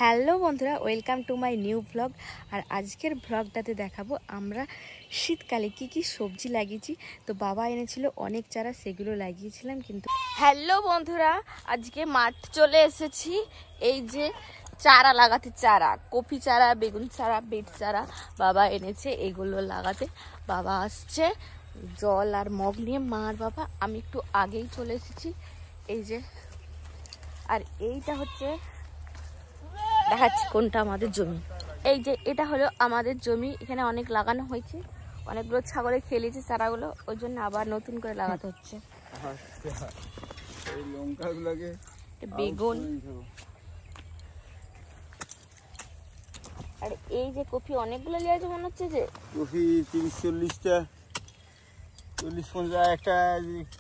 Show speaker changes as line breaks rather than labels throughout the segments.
Hello বন্ধুরা, welcome to my new blog. আর আজকের ব্লগটাতে দেখাবো আমরা শীতকালে কি কি সবজি লাগিয়েছি। তো বাবা এনেছিল অনেক চারা, সেগুলো লাগিয়েছিলাম। কিন্তু হ্যালো বন্ধুরা, আজকে মাঠ চলে এসেছি। এই যে চারা লাগাতে, চারা কপি চারা, বেগুন চারা, বিট চারা বাবা এনেছে এগুলো লাগাতে। বাবা আসছে জল আর মগ নিয়ে, মা আর বাবা। আমি একটু আগেই চলে এসেছি। এই যে, আর এইটা হচ্ছে, দেখাচ্ছি কোনটা আমাদের জমি। এই যে এটা হলো আমাদের জমি, এখানে অনেক লাগানো হয়েছে, অনেকগুলো ছাগলে খেলেছে চারাগুলো, ওই জন্য আবার নতুন করে লাগাতে হচ্ছে। বেগুন আর এই যে কপি অনেকগুলো লিয়েছে মনে হচ্ছে, যে
কপি 30-40টা, 40-50 একটা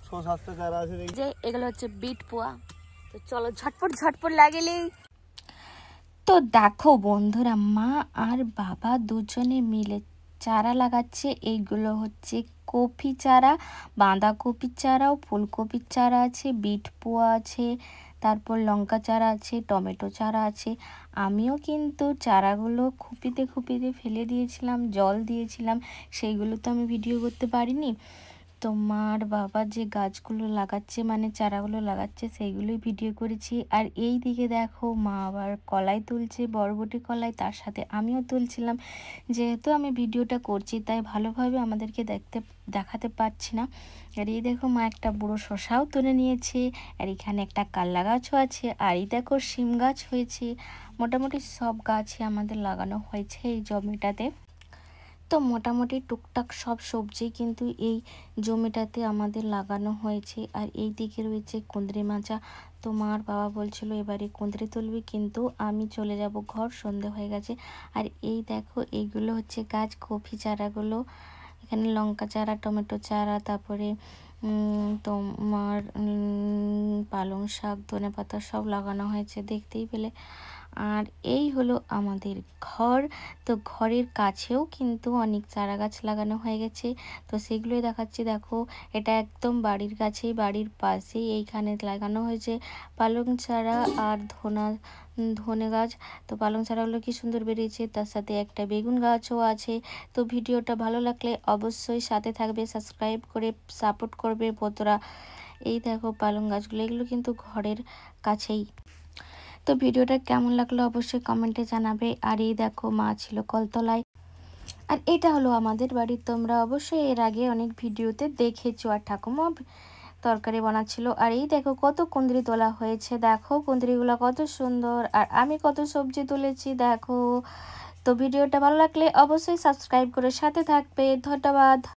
6-7টা চারা আছে।
যে এগুলো হচ্ছে বিট পোয়া। তো চলো ঝটপট ঝটপট লাগেলেই। তো দেখো বন্ধুরা, মা আর বাবা দুজনে মিলে চারা লাগাচ্ছে। এইগুলো হচ্ছে কপি চারা, বাঁধাকপির চারাও, ফুলকপির চারা আছে, বিট পোয়া আছে, তারপর লঙ্কা চারা আছে, টমেটো চারা আছে। আমিও কিন্তু চারাগুলো খুপিতে খুপিতে ফেলে দিয়েছিলাম, জল দিয়েছিলাম, সেইগুলো তো আমি ভিডিও করতে পারিনি। তো মার বাবা যে গাছগুলো লাগাচ্ছে, মানে চারাগুলো লাগাচ্ছে, সেইগুলোই ভিডিও করেছি। আর এই দিকে দেখো, মা আবার কলাই তুলছে, বরবটি কলাই, তার সাথে আমিও তুলছিলাম। যেহেতু আমি ভিডিওটা করছি, তাই ভালোভাবে আমাদেরকে দেখাতে পারছি না। আর এই দেখো, মা একটা বুড়ো শসাও তুলে নিয়েছে। আর এখানে একটা কাল্লা গাছও আছে। আর এই দেখো, শিম গাছ হয়েছে। মোটামুটি সব গাছই আমাদের লাগানো হয়েছে এই জমিটাতে। তো মোটামুটি টুকটাক সব সবজি কিন্তু এই জমিটাতে আমাদের লাগানো হয়েছে। আর এই দিকে রয়েছে কুঁদরি মাচা। তো মার বাবা বলছিল এবারে কুঁদরি তুলবি, কিন্তু আমি চলে যাব ঘর, সন্ধে হয়ে গেছে। আর এই দেখো, এইগুলো হচ্ছে গাছ, কফি চারাগুলো। এখানে লঙ্কা চারা, টমেটো চারা, তারপরে তোমার পালং শাক, ধনেপাতা সব লাগানো হয়েছে, দেখতেই পেলে। আর এই হলো আমাদের ঘর। তো ঘরের কাছেও কিন্তু অনেক চারা গাছ লাগানো হয়ে গেছে, তো সেগুলোই দেখাচ্ছি। দেখো, এটা একদম বাড়ির কাছেই, বাড়ির পাশেই এইখানে লাগানো হয়েছে পালং চারা আর ধনে গাছ। তো পালং চারাগুলো কি সুন্দর বেরিয়েছে, তার সাথে একটা বেগুন গাছও আছে। তো ভিডিওটা ভালো লাগলে অবশ্যই সাথে থাকবে, সাবস্ক্রাইব করে সাপোর্ট করবে বন্ধুরা। এই দেখো পালং গাছগুলো, এগুলো কিন্তু ঘরের কাছেই। তো ভিডিওটা কেমন লাগলো অবশ্যই কমেন্টে জানাবে। আর এই দেখো, মা ছিল কলতলায়। আর এটা হলো আমাদের বাড়ি, তোমরা অবশ্যই এর আগে অনেক ভিডিওতে দেখেছো। আর ঠাকুমা তরকারি বানাচ্ছিল। আর এই দেখো কত কুঁদরি তোলা হয়েছে, দেখো কুঁদরিগুলো কত সুন্দর। আর আমি কত সবজি তুলেছি দেখো। তো ভিডিওটা ভালো লাগলে অবশ্যই সাবস্ক্রাইব করে সাথে থাকবে। ধন্যবাদ।